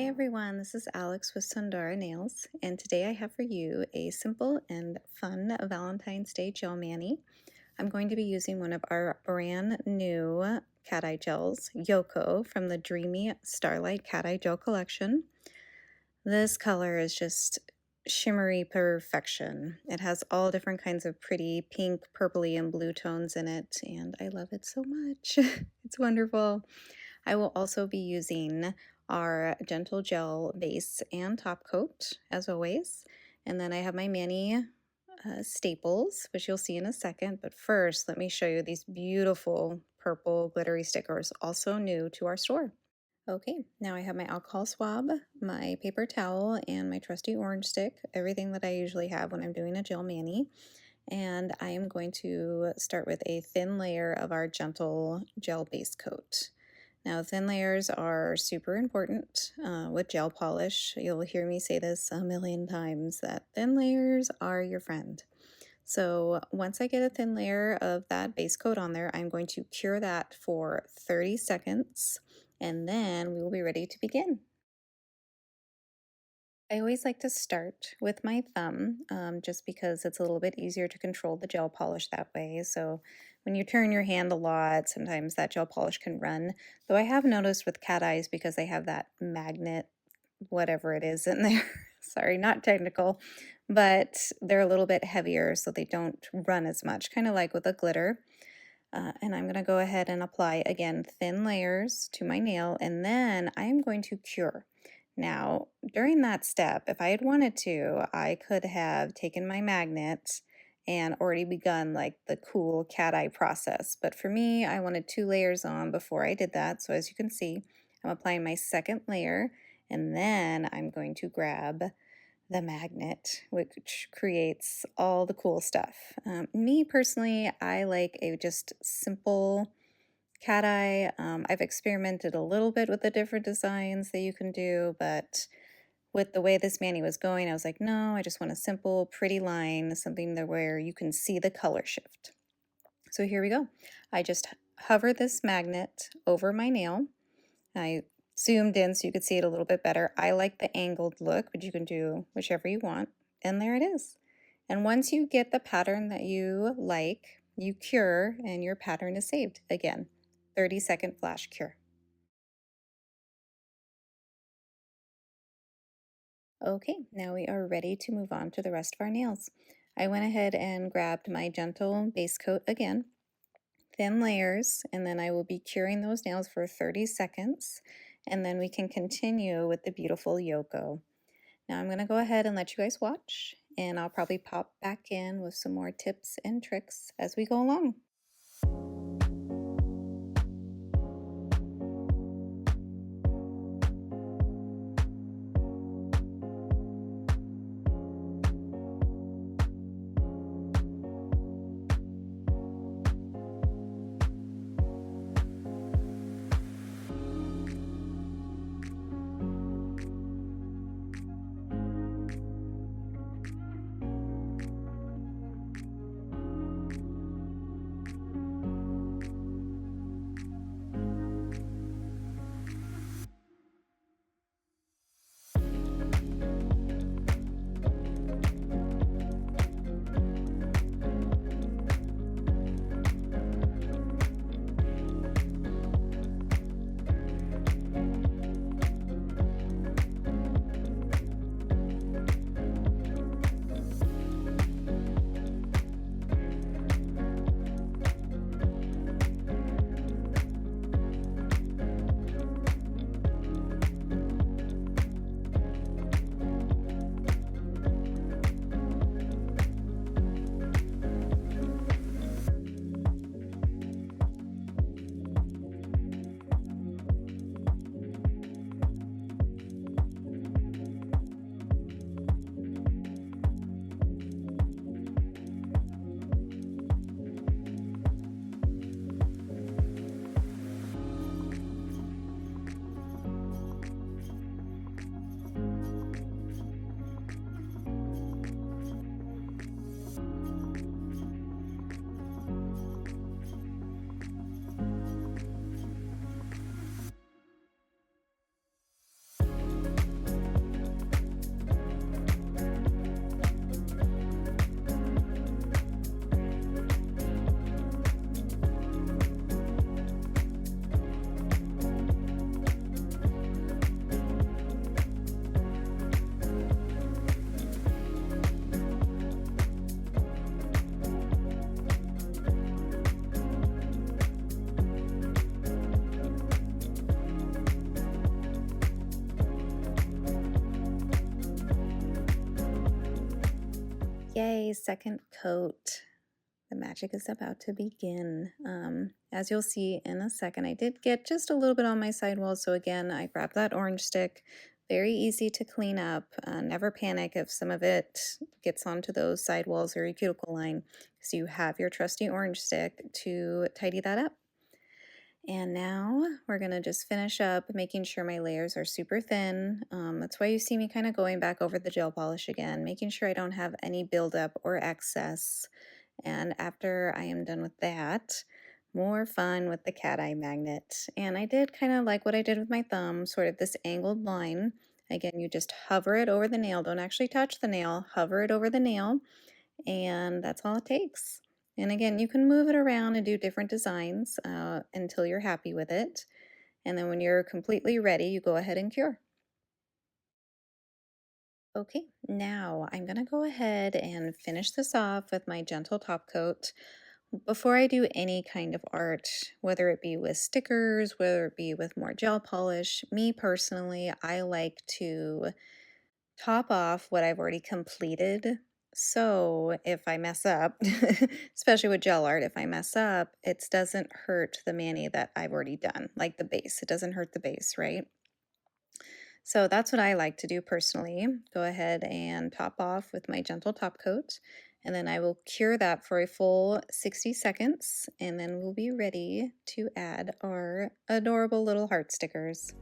Hey everyone, this is Alex with Sundara Nails, and today I have for you a simple and fun Valentine's Day gel mani. I'm going to be using one of our brand new cat eye gels, Yoko, from the Dreamy Starlight cat eye gel collection. This color is just shimmery perfection. It has all different kinds of pretty pink, purpley, and blue tones in it, and I love it so much. It's wonderful. I will also be using our gentle gel base and top coat as always. And then I have my mani staples, which you'll see in a second. But first, let me show you these beautiful purple glittery stickers, also new to our store. Okay, now I have my alcohol swab, my paper towel, and my trusty orange stick, everything that I usually have when I'm doing a gel mani. And I am going to start with a thin layer of our gentle gel base coat. Now, thin layers are super important with gel polish. You'll hear me say this a million times, that thin layers are your friend. So once I get a thin layer of that base coat on there, I'm going to cure that for 30 seconds, and then we will be ready to begin. I always like to start with my thumb just because it's a little bit easier to control the gel polish that way. So when you turn your hand a lot, sometimes that gel polish can run. Though I have noticed with cat eyes, because they have that magnet, whatever it is in there, sorry, not technical, but they're a little bit heavier so they don't run as much, kind of like with a glitter. And I'm going to go ahead and apply, again, thin layers to my nail, and then I'm going to cure. Now, during that step, if I had wanted to, I could have taken my magnet and already begun like the cool cat eye process. But for me, I wanted 2 layers on before I did that. So as you can see, I'm applying my second layer, and then I'm going to grab the magnet, which creates all the cool stuff. Me personally, I like a just simple cat eye. I've experimented a little bit with the different designs that you can do, but with the way this mani was going, I was like, no, I just want a simple, pretty line, something that where you can see the color shift. So here we go. I just hover this magnet over my nail. I zoomed in so you could see it a little bit better. I like the angled look, but you can do whichever you want. And there it is. And once you get the pattern that you like, you cure and your pattern is saved. Again, 30-second flash cure. Okay, now we are ready to move on to the rest of our nails. I went ahead and grabbed my gentle base coat again, thin layers, and then I will be curing those nails for 30 seconds, and then we can continue with the beautiful Yoko. Now I'm going to go ahead and let you guys watch, and I'll probably pop back in with some more tips and tricks as we go along. my second coat. The magic is about to begin. As you'll see in a second, I did get just a little bit on my sidewall. So again, I grabbed that orange stick. Very easy to clean up. Never panic if some of it gets onto those sidewalls or your cuticle line, because you have your trusty orange stick to tidy that up. And now we're going to just finish up making sure my layers are super thin. That's why you see me kind of going back over the gel polish again, making sure I don't have any buildup or excess. And after I am done with that, more fun with the cat eye magnet. And I did kind of like what I did with my thumb, sort of this angled line. Again, you just hover it over the nail. Don't actually touch the nail, hover it over the nail, and that's all it takes. And again, you can move it around and do different designs until you're happy with it. And then when you're completely ready, you go ahead and cure. Okay, now I'm gonna go ahead and finish this off with my gentle top coat. Before I do any kind of art, whether it be with stickers, whether it be with more gel polish, me personally, I like to top off what I've already completed. So if I mess up, especially with gel art, if I mess up, it doesn't hurt the mani that I've already done, like the base. It doesn't hurt the base, right? So that's what I like to do personally. Go ahead and top off with my gentle top coat, and then I will cure that for a full 60 seconds, and then we'll be ready to add our adorable little heart stickers.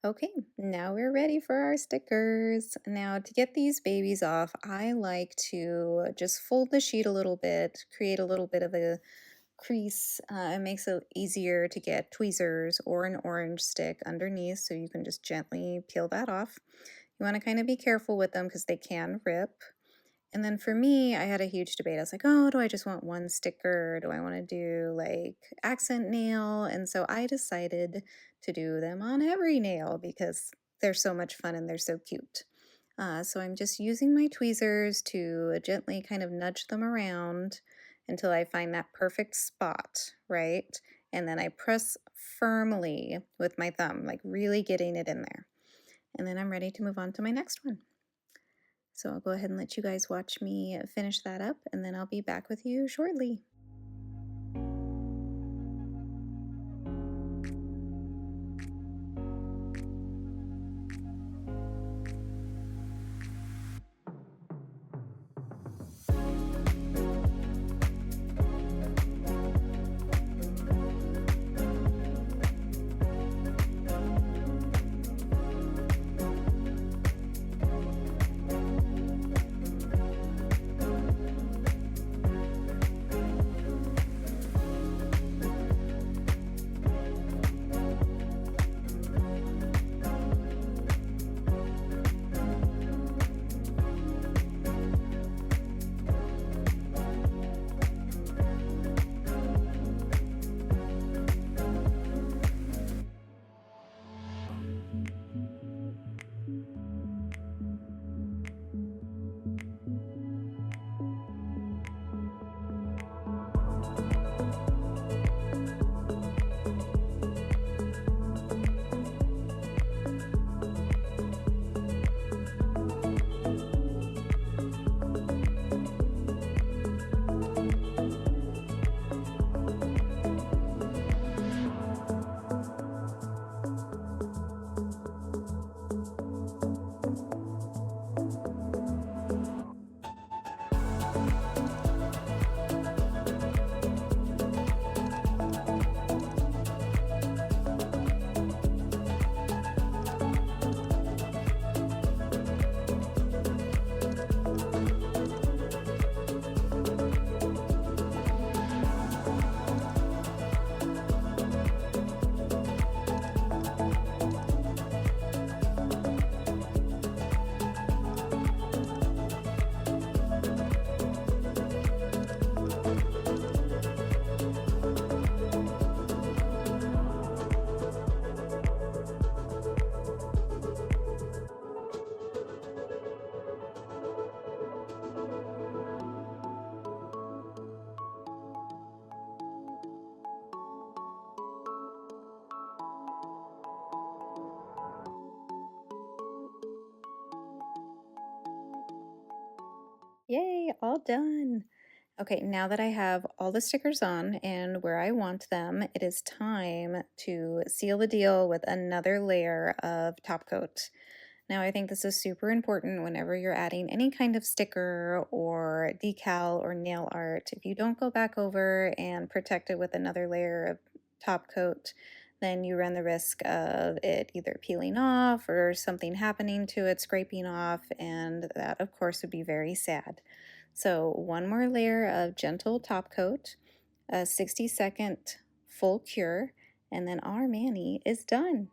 Okay, now we're ready for our stickers. Now to get these babies off, I like to just fold the sheet a little bit, create a little bit of a crease. It makes it easier to get tweezers or an orange stick underneath, so you can just gently peel that off. You want to kind of be careful with them because they can rip. And then for me, I had a huge debate. I was like, oh, do I just want one sticker? Do I want to do like accent nail? And so I decided to do them on every nail because they're so much fun and they're so cute. So I'm just using my tweezers to gently kind of nudge them around until I find that perfect spot, right? And then I press firmly with my thumb, like really getting it in there. And then I'm ready to move on to my next one. So I'll go ahead and let you guys watch me finish that up, and then I'll be back with you shortly. all done. Okay, now that I have all the stickers on and where I want them, it is time to seal the deal with another layer of top coat. Now, I think this is super important whenever you're adding any kind of sticker or decal or nail art. If you don't go back over and protect it with another layer of top coat, then you run the risk of it either peeling off or something happening to it, scraping off, and that, of course, would be very sad. So, one more layer of gentle top coat, a 60-second full cure, and then our mani is done.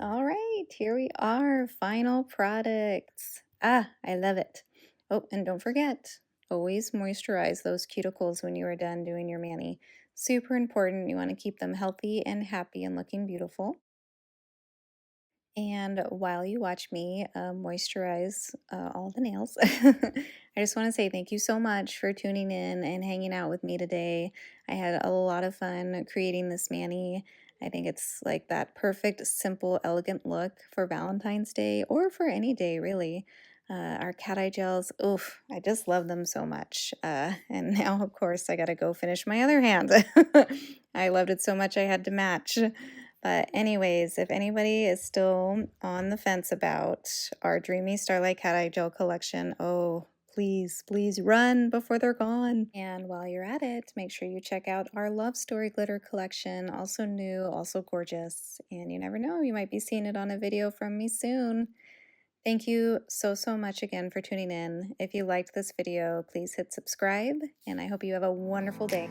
All right, here we are, final products. Ah, I love it. Oh, and don't forget, always moisturize those cuticles when you are done doing your mani. Super important. You want to keep them healthy and happy and looking beautiful. And while you watch me moisturize all the nails, I just want to say thank you so much for tuning in and hanging out with me today. I had a lot of fun creating this mani. I think it's like that perfect, simple, elegant look for Valentine's Day or for any day, really. Our cat eye gels, oof, I just love them so much. And now, of course, I got to go finish my other hand. I loved it so much I had to match. But anyways, if anybody is still on the fence about our Dreamy Starlight Cat Eye Gel collection, oh, please, please run before they're gone. And while you're at it, make sure you check out our Love Story Glitter collection, also new, also gorgeous. And you never know, you might be seeing it on a video from me soon. Thank you so, so much again for tuning in. If you liked this video, please hit subscribe, and I hope you have a wonderful day.